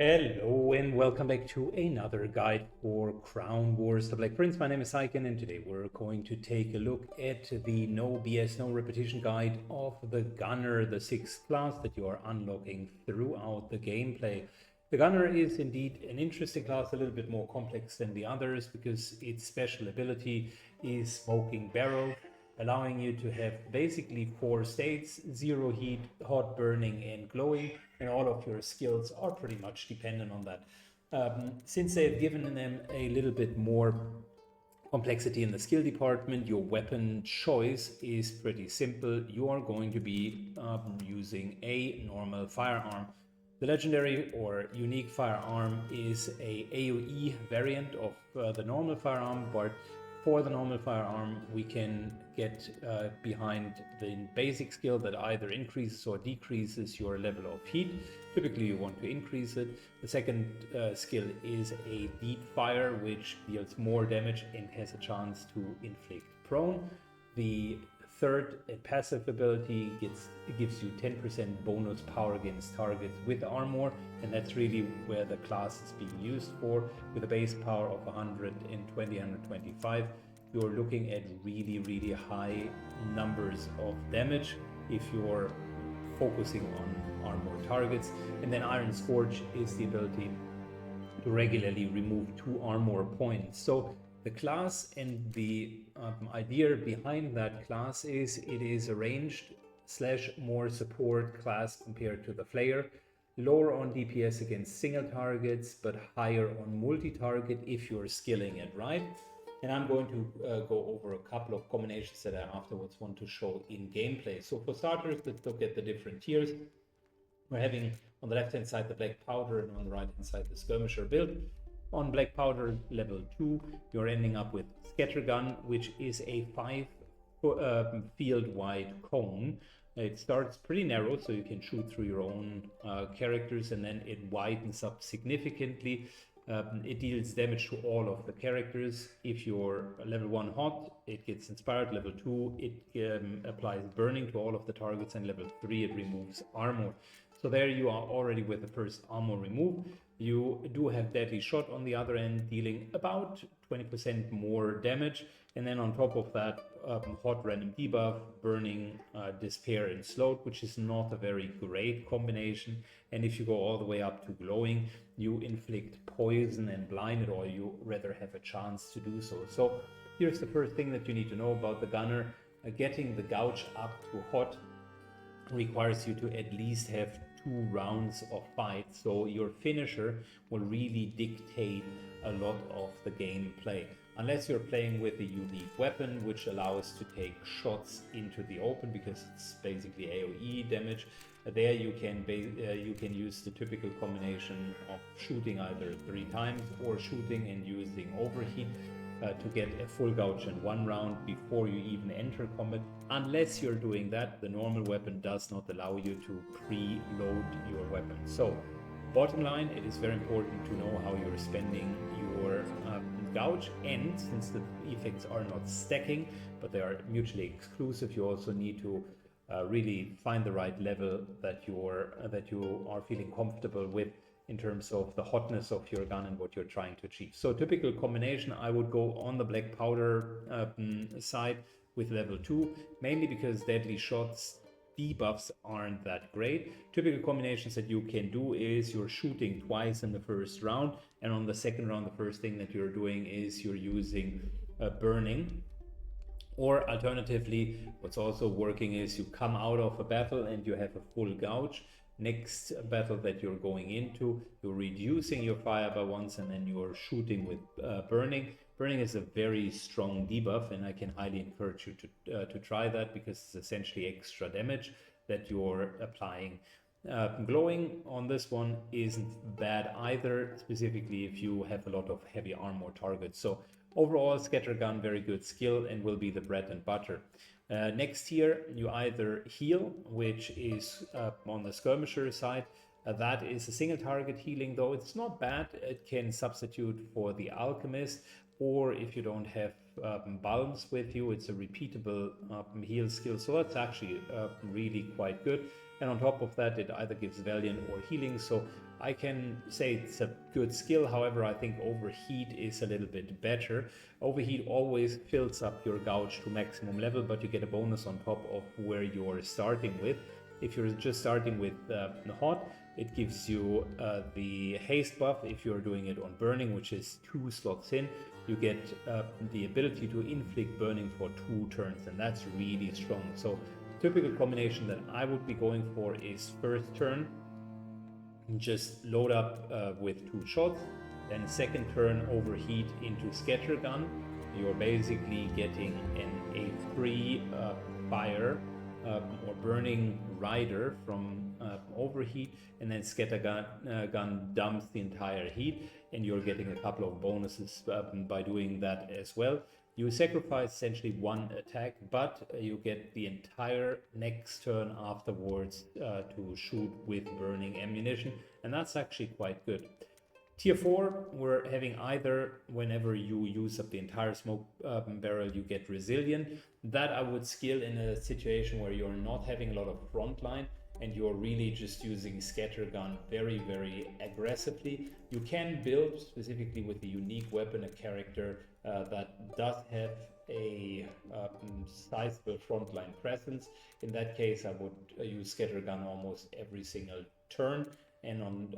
Hello and welcome back to another guide for Crown Wars: The Black Prince. My name is Saiken and today we're going to take a look at the no BS, no repetition guide of the Gunner, the 6th class that you are unlocking throughout the gameplay. The Gunner is indeed an interesting class, a little bit more complex than the others because its special ability is Smoking Barrel, allowing you to have basically 4 states: zero heat, hot, burning, and glowing, and all of your skills are pretty much dependent on that. Since they've given them a little bit more complexity in the skill department, your weapon choice is pretty simple. You are going to be using a normal firearm. The legendary or unique firearm is a AoE variant of the normal firearm, but for the normal firearm, we can get behind the basic skill that either increases or decreases your level of heat. Typically, you want to increase it. The second skill is a deep fire, which deals more damage and has a chance to inflict prone. The third passive ability gives you 10% bonus power against targets with armor, and that's really where the class is being used for. With a base power of 120, 125, you're looking at really high numbers of damage if you're focusing on armor targets. And then Iron Scourge is the ability to regularly remove 2 armor points. So the class and the idea behind that class is it is a ranged / more support class compared to the Flayer. Lower on DPS against single targets, but higher on multi-target if you're skilling it right. And I'm going to go over a couple of combinations that I afterwards want to show in gameplay. So for starters, let's look at the different tiers. We're having on the left-hand side the Black Powder and on the right-hand side the Skirmisher build. On Black Powder level 2, you're ending up with Scattergun, which is a 5 field-wide cone. It starts pretty narrow, so you can shoot through your own characters, and then it widens up significantly. It deals damage to all of the characters. If you're level 1 hot, it gets inspired. Level 2, it applies burning to all of the targets, and level 3, it removes armor. So there you are already with the first armor remove. You do have Deadly Shot on the other end, dealing about 20% more damage. And then on top of that, Hot Random Debuff, Burning, Despair, and Slowed, which is not a very great combination. And if you go all the way up to Glowing, you inflict Poison and Blinded, or you rather have a chance to do so. So here's the first thing that you need to know about the Gunner. Getting the Gouge up to Hot requires you to at least have 2 rounds of fight, so your finisher will really dictate a lot of the gameplay. Unless you're playing with a unique weapon which allows to take shots into the open, because it's basically AoE damage. There you can use the typical combination of shooting either 3 times or shooting and using overheat to get a full gouge in 1 round before you even enter combat. Unless you're doing that, the normal weapon does not allow you to preload your weapon. So bottom line, it is very important to know how you're spending your gouge, and since the effects are not stacking but they are mutually exclusive, you also need to really find the right level that you are feeling comfortable with in terms of the hotness of your gun and what you're trying to achieve. So typical combination, I would go on the Black Powder side with level 2, mainly because Deadly Shots debuffs aren't that great. Typical combinations that you can do is you're shooting twice in the first round, and on the second round, the first thing that you're doing is you're using Burning. Or alternatively, what's also working is you come out of a battle and you have a full gouge. Next battle that you're going into, you're reducing your fire by once, and then you're shooting with Burning. Burning is a very strong debuff, and I can highly encourage you to try that, because it's essentially extra damage that you're applying. Glowing on this one isn't bad either, specifically if you have a lot of heavy armor targets. So overall, Scattergun, very good skill and will be the bread and butter. Next tier, you either heal, which is on the Skirmisher side. That is a single target healing, though it's not bad. It can substitute for the Alchemist, or if you don't have bulbs with you. It's a repeatable heal skill, so that's actually really quite good. And on top of that, it either gives Valiant or healing, so I can say it's a good skill. However, I think Overheat is a little bit better. Overheat always fills up your gouge to maximum level, but you get a bonus on top of where you're starting with. If you're just starting with Hot, it gives you the haste buff. If you're doing it on Burning, which is 2 slots in, you get the ability to inflict burning for 2 turns, and that's really strong. So typical combination that I would be going for is first turn, just load up with 2 shots, then second turn Overheat into Scattergun. You're basically getting a free fire or burning rider from Overheat, and then Scattergun dumps the entire heat, and you're getting a couple of bonuses by doing that as well. You sacrifice essentially 1 attack, but you get the entire next turn afterwards to shoot with burning ammunition, and that's actually quite good. Tier 4, we're having either whenever you use up the entire smoke barrel, you get Resilient. That I would skill in a situation where you're not having a lot of frontline and you're really just using Scattergun very, very aggressively. You can build specifically with a unique weapon a character that does have a sizable frontline presence. In that case, I would use Scattergun almost every single turn, and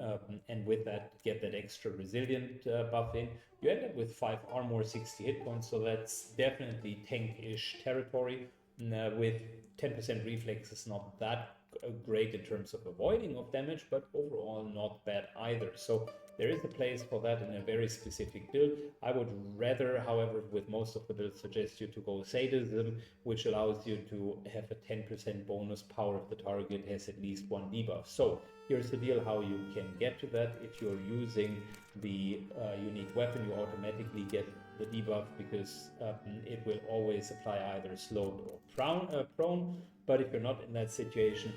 with that get that extra resilient buff in. You end up with 5 armor, 60 hit points, so that's definitely tank-ish territory. With 10% reflex is not that great in terms of avoiding of damage, but overall not bad either. So there is a place for that in a very specific build. I would rather, however, with most of the builds, suggest you to go Sadism, which allows you to have a 10% bonus power if the target has at least 1 debuff. So here's the deal how you can get to that. If you're using the unique weapon, you automatically get the debuff because it will always apply either slowed or prone. But if you're not in that situation,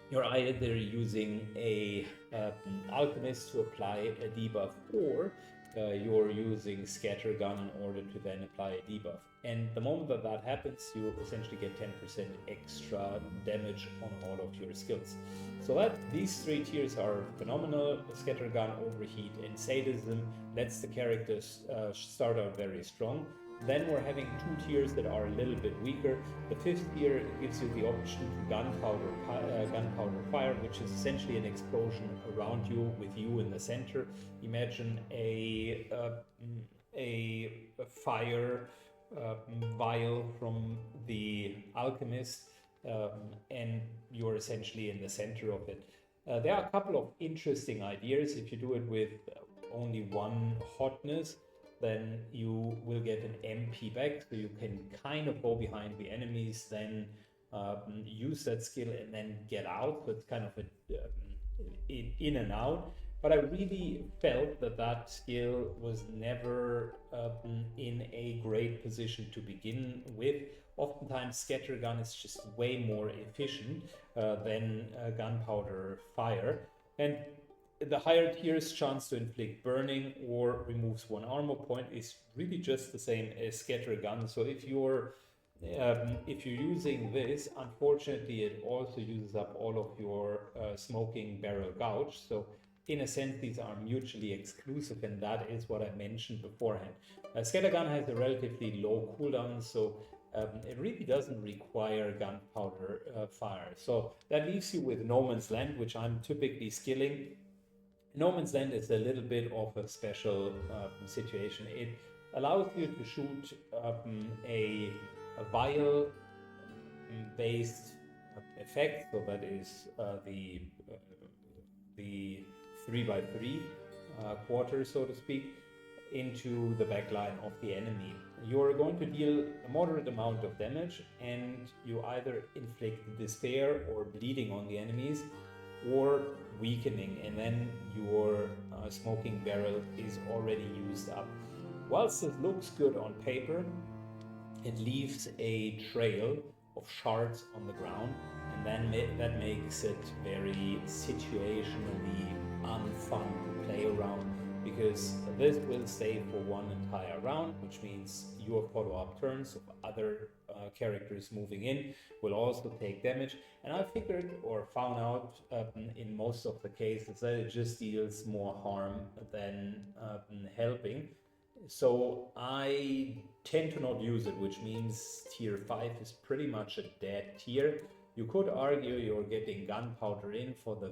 you're either using a alchemist to apply a debuff, or you're using Scattergun in order to then apply a debuff. And the moment that that happens, you essentially get 10% extra damage on all of your skills. So these 3 tiers are phenomenal. Scattergun, Overheat, and Sadism lets the characters start out very strong. Then we're having 2 tiers that are a little bit weaker. The 5th tier gives you the option to gunpowder fire, which is essentially an explosion around you with you in the center. Imagine a fire vial from the alchemist, and you're essentially in the center of it. There are a couple of interesting ideas. If you do it with only 1 hotness, then you will get an MP back, so you can kind of go behind the enemies, then use that skill and then get out. So it's kind of in and out. But I really felt that skill was never in a great position to begin with. Oftentimes Scattergun is just way more efficient than gunpowder fire. And the higher tier's chance to inflict burning or removes 1 armor point is really just the same as Scattergun. So if you're using this, unfortunately it also uses up all of your smoking barrel gouge. So in a sense, these are mutually exclusive, and that is what I mentioned beforehand. Scattergun has a relatively low cooldown, so it really doesn't require gunpowder fire. So that leaves you with No Man's Land, which I'm typically skilling. No Man's Land is a little bit of a special situation. It allows you to shoot a vial-based effect, so that is the 3x3 quarter, so to speak, into the backline of the enemy. You're going to deal a moderate amount of damage, and you either inflict despair or bleeding on the enemies, or weakening, and then your smoking barrel is already used up. Whilst this looks good on paper, it leaves a trail of shards on the ground, and then that makes it very situationally unfun to play around. because this will stay for one entire round, which means your follow-up turns of other characters moving in will also take damage. And I figured or found out in most of the cases that it just deals more harm than helping. So I tend to not use it, which means tier 5 is pretty much a dead tier. You could argue you're getting gunpowder in for the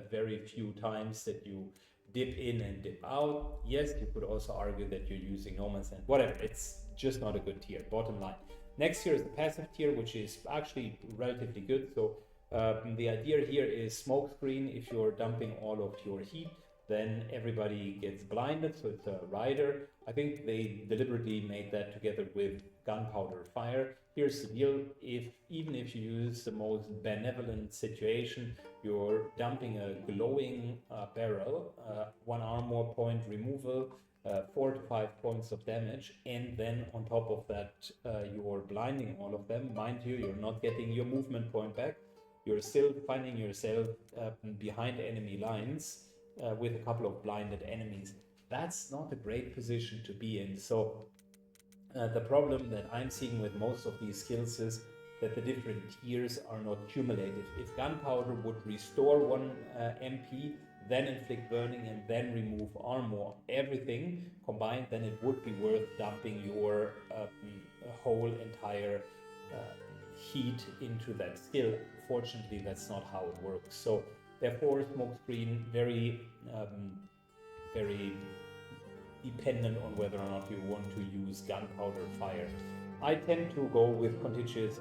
very few times that you dip in and dip out. Yes, you could also argue that you're using no man's land. Whatever, it's just not a good tier, bottom line. Next tier is the passive tier, which is actually relatively good. So the idea here is smoke screen. If you're dumping all of your heat, then everybody gets blinded, so it's a rider. I think they deliberately made that together with gunpowder fire. Here's the deal, even if you use the most benevolent situation, you're dumping a glowing barrel, 1 armor point removal, 4 to 5 points of damage, and then on top of that you're blinding all of them. Mind you, you're not getting your movement point back. You're still finding yourself behind enemy lines with a couple of blinded enemies. That's not a great position to be in. So the problem that I'm seeing with most of these skills is that the different tiers are not cumulative. If gunpowder would restore 1 MP, then inflict burning, and then remove armor, everything combined, then it would be worth dumping your whole entire heat into that skill. Fortunately, that's not how it works. So therefore, smoke screen very dependent on whether or not you want to use gunpowder fire. I tend to go with contagious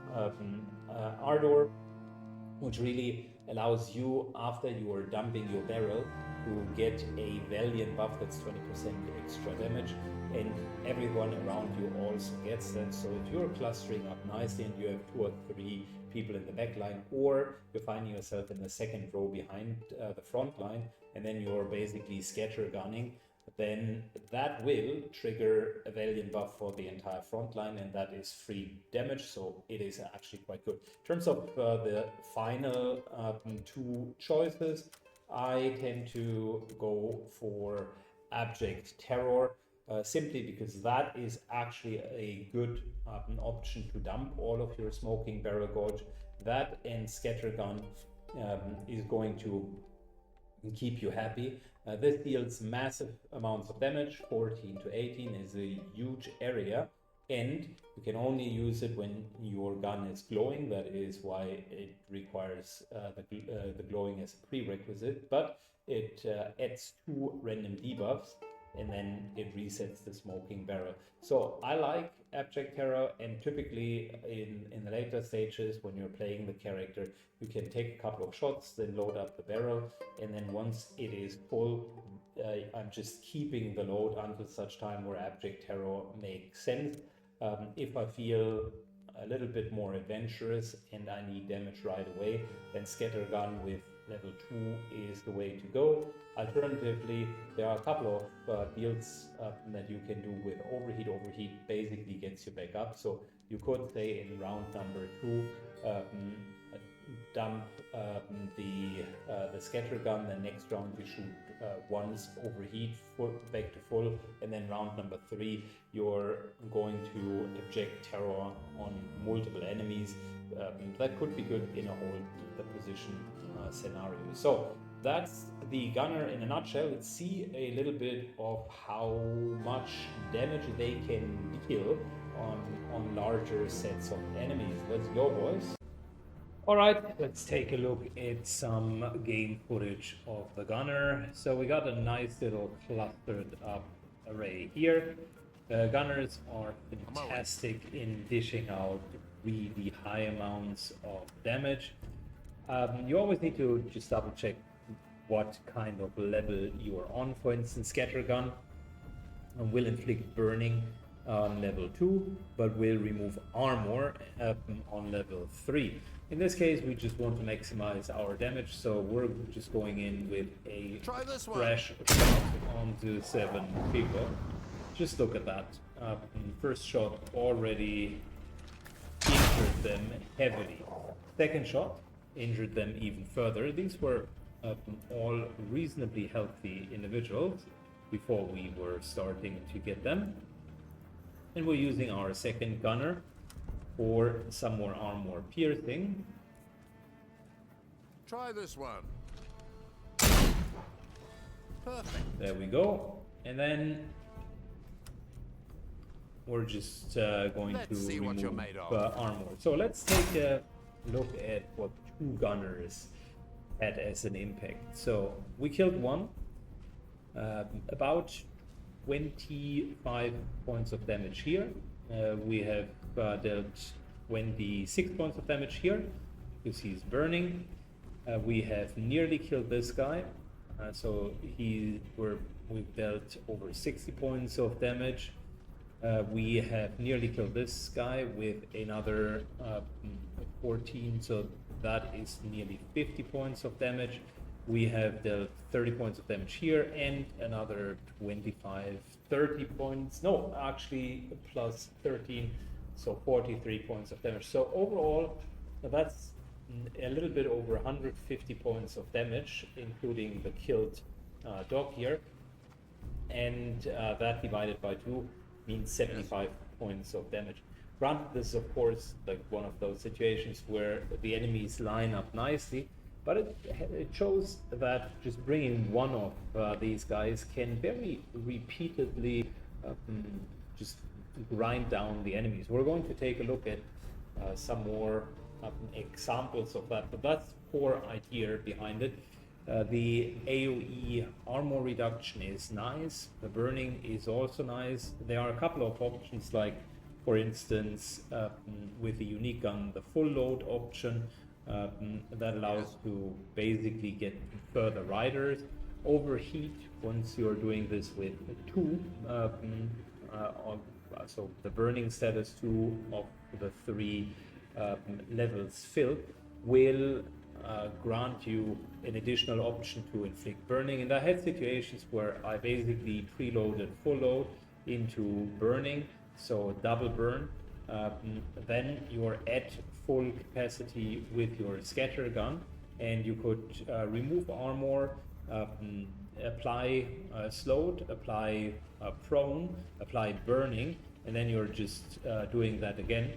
ardor, which really allows you, after you are dumping your barrel, to get a valiant buff that's 20% extra damage, and everyone around you also gets that. So if you're clustering up nicely and you have 2 or 3 people in the back line, or you're finding yourself in the second row behind the front line, and then you're basically scattergunning, then that will trigger a valiant buff for the entire front line, and that is free damage, so it is actually quite good. In terms of the final 2 choices, I tend to go for Abject Terror, simply because that is actually a good option to dump all of your smoking barrel gauge. That and Scattergun is going to keep you happy. This deals massive amounts of damage. 14 to 18 is a huge area, and you can only use it when your gun is glowing. That is why it requires the glowing as a prerequisite, but it adds 2 random debuffs, and then it resets the smoking barrel. So I like Abject Terror, and typically in the later stages when you're playing the character, you can take a couple of shots, then load up the barrel, and then once it is full, I'm just keeping the load until such time where Abject Terror makes sense. If I feel a little bit more adventurous and I need damage right away, then Scattergun with level 2 is the way to go. Alternatively, there are a couple of builds that you can do with Overheat. Overheat basically gets you back up, so you could say in round number 2 dump the Scattergun, the next round you shoot once Overheat back to full, and then round number 3 you're going to Abject Terror on multiple enemies. That could be good in a hold the position scenario. So that's the gunner in a nutshell. Let's see a little bit of how much damage they can deal on larger sets of enemies. Let's go, boys. Alright, let's take a look at some game footage of the gunner. So we got a nice little clustered up array here. Gunners are fantastic in dishing out really high amounts of damage. You always need to just double check what kind of level you are on. For instance, Scattergun will inflict burning on level 2, but will remove armor on level 3. In this case, we just want to maximize our damage, so we're just going in with a fresh shot onto 7 people. Just look at that. First shot already injured them heavily. Second shot injured them even further. These were all reasonably healthy individuals. before we were starting to get them. And we're using our second gunner for some more armor piercing. Try this one. Perfect. There we go. And then we're just going Let's to see what remove you're made of. armor. So let's take a look at what two gunners had as an impact. So we killed one, about 25 points of damage here. We have dealt 26 points of damage here because he's burning. We have nearly killed this guy, so we've dealt over 60 points of damage. We have nearly killed this guy with another 14, so that is nearly 50 points of damage. We have dealt 30 points of damage here and another 25, 30 points. No, actually plus 13, so 43 points of damage. So overall, that's a little bit over 150 points of damage, including the killed dog here. And that divided by 2 means 75 points of damage. Granted, this is of course like one of those situations where the enemies line up nicely, but it shows that just bringing one of these guys can very repeatedly just grind down the enemies. We're going to take a look at some more examples of that, but that's the core idea behind it. The AoE armor reduction is nice, the burning is also nice. There are a couple of options, like for instance with the unique gun, the full load option that allows to basically get further riders. Overheat once you're doing this with 2, so the burning status 2 of the 3 levels filled will grant you an additional option to inflict burning. And I had situations where I basically preloaded full load into burning, so double burn. Then you're at full capacity with your scatter gun, and you could remove armor, apply slowed, apply prone, apply burning, and then you're just doing that again,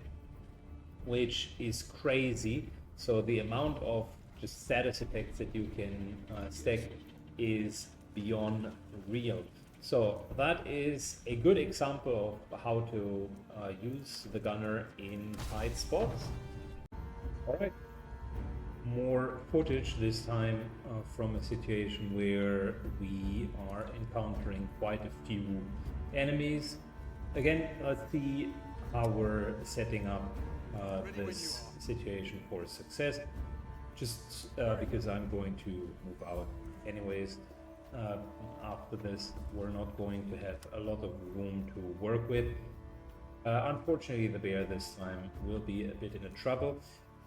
which is crazy. So the amount of just status effects that you can stack is beyond real. So that is a good example of how to use the gunner in tight spots. Alright, more footage this time from a situation where we are encountering quite a few enemies. Again, let's see how we're setting up this situation for success. Just because I'm going to move out anyways. After this, we're not going to have a lot of room to work with. Unfortunately, the bear this time will be a bit in a trouble.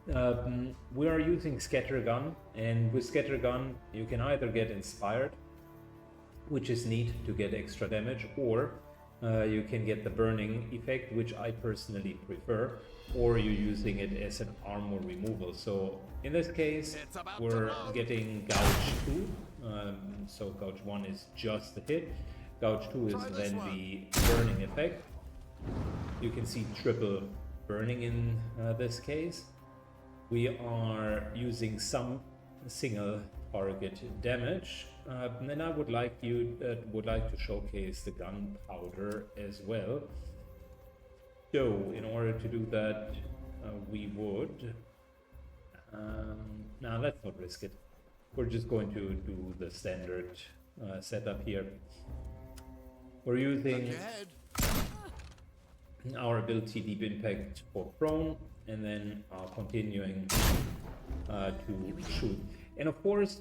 We are using scattergun, and with scattergun you can either get inspired, which is neat to get extra damage, or you can get the burning effect, which I personally prefer, or you're using it as an armor removal. So in this case, we're getting gouge 2. So gouge 1 is just the hit. Gouge 2 is then the burning effect. You can see triple burning in this case. We are using some single target damage, and I would like to showcase the gunpowder as well. So in order to do that, we would now let's not risk it. We're just going to do the standard setup here. We're using our ability Deep Impact for prone, and then continuing to shoot. And of course,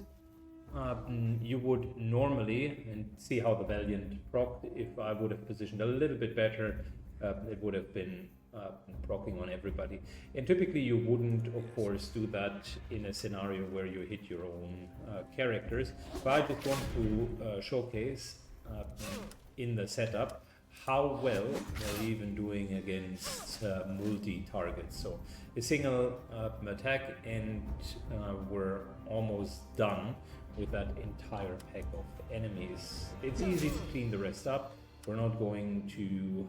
you would normally, and see how the Valiant procced, if I would have positioned a little bit better, it would have been proccing on everybody. And typically you wouldn't, of course, do that in a scenario where you hit your own characters. But I just want to showcase in the setup how well they're even doing against multi-targets. So a single attack and we're almost done. with that entire pack of enemies. It's easy to clean the rest up. We're not going to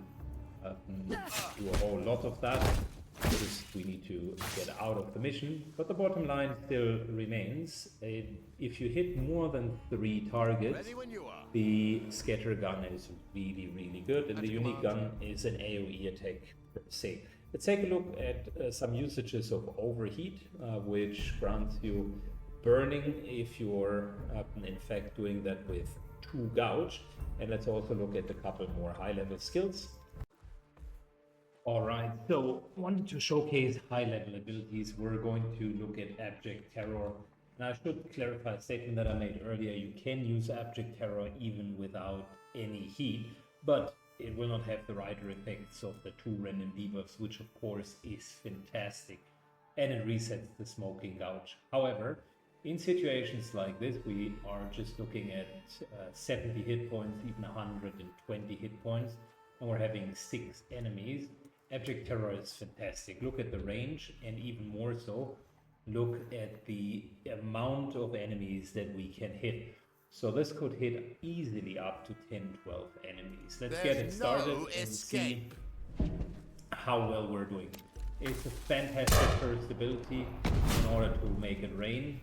do a whole lot of that because we need to get out of the mission, but the bottom line still remains. If you hit more than 3 targets, Ready when you are. the scatter gun is really good, and the unique gun is an AoE attack per se. Let's take a look at some usages of overheat, which grants you burning if you're in fact doing that with 2 gouge. And let's also look at a couple more high-level skills. Alright, so wanted to showcase high-level abilities. We're going to look at Abject Terror. And I should clarify a statement that I made earlier. You can use Abject Terror even without any heat, but it will not have the rider effects of the 2 random debuffs, which of course is fantastic. And it resets the smoking gouge. However, in situations like this, we are just looking at 70 hit points, even 120 hit points, and we're having 6 enemies. Abject Terror is fantastic. Look at the range, and even more so, look at the amount of enemies that we can hit. So this could hit easily up to 10-12 enemies. Let's get it started and see how well we're doing. It's a fantastic first ability in order to make it rain.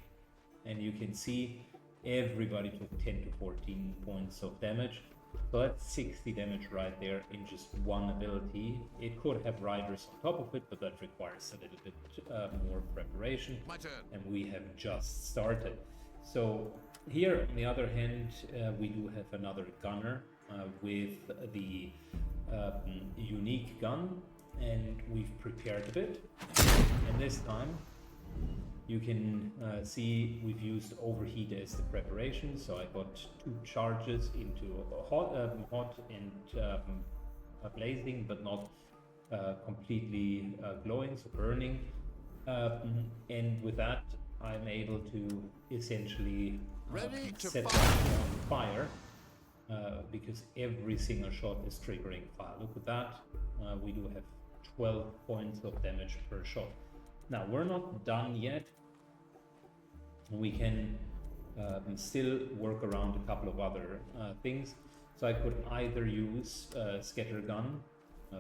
And you can see everybody took 10 to 14 points of damage. So that's 60 damage right there in just one ability. It could have riders on top of it, but that requires a little bit more preparation. My turn. And we have just started. So here, on the other hand, we do have another gunner with the unique gun, and we've prepared a bit. And this time, you can see we've used overheat as the preparation. So I got 2 charges into hot and blazing, but not completely glowing, so burning. And with that, I'm able to essentially set them on fire because every single shot is triggering fire. Look at that. We do have 12 points of damage per shot. Now, we're not done yet. We can still work around a couple of other things. So I could either use scatter gun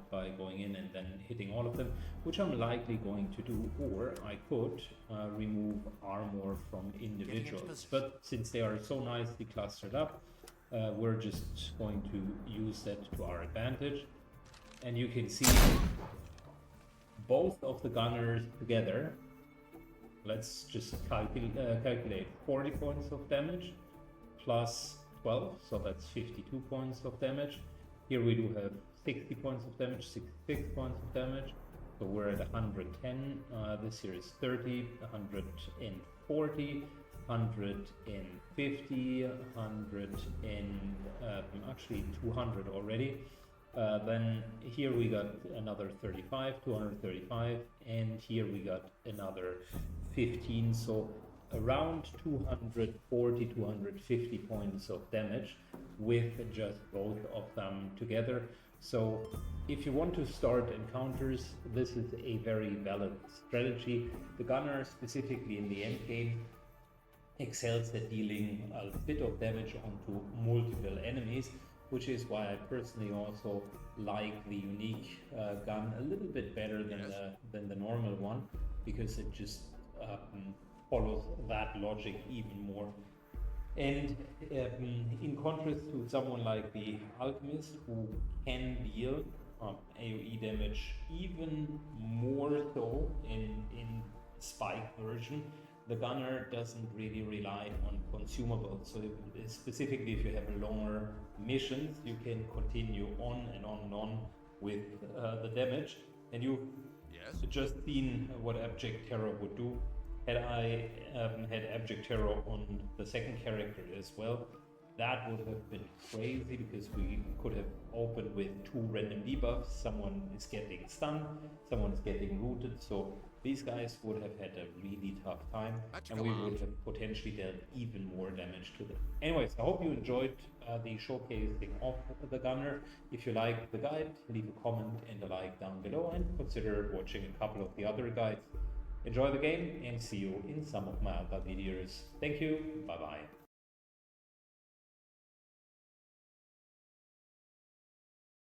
by going in and then hitting all of them, which I'm likely going to do, or I could remove armor from individuals. But since they are so nicely clustered up, we're just going to use that to our advantage. And you can see both of the gunners together. Let's just calculate 40 points of damage plus 12, so that's 52 points of damage. Here we do have 60 points of damage, 66 points of damage, so we're at 110. This here is 30, 140, 150, 100, and actually 200 already. Then here we got another 35, 235, and here we got another 15, so around 240, 250 points of damage with just both of them together. So if you want to start encounters, this is a very valid strategy. The gunner, specifically in the end game, excels at dealing a bit of damage onto multiple enemies, which is why I personally also like the unique gun a little bit better than the normal one, because it just follows that logic even more. And in contrast to someone like the Alchemist, who can deal AoE damage even more so in Spike version, the gunner doesn't really rely on consumables. So specifically if you have longer missions, you can continue on and on and on with the damage. And you've just seen what Abject Terror would do. Had I had Abject Terror on the second character as well, that would have been crazy, because we could have opened with 2 random debuffs. Someone is getting stunned, someone is getting rooted, so these guys would have had a really tough time, and we would have potentially dealt even more damage to them. Anyways, I hope you enjoyed the showcasing of the gunner. If you like the guide, leave a comment and a like down below, and consider watching a couple of the other guides. Enjoy the game and see you in some of my other videos. Thank you. Bye bye.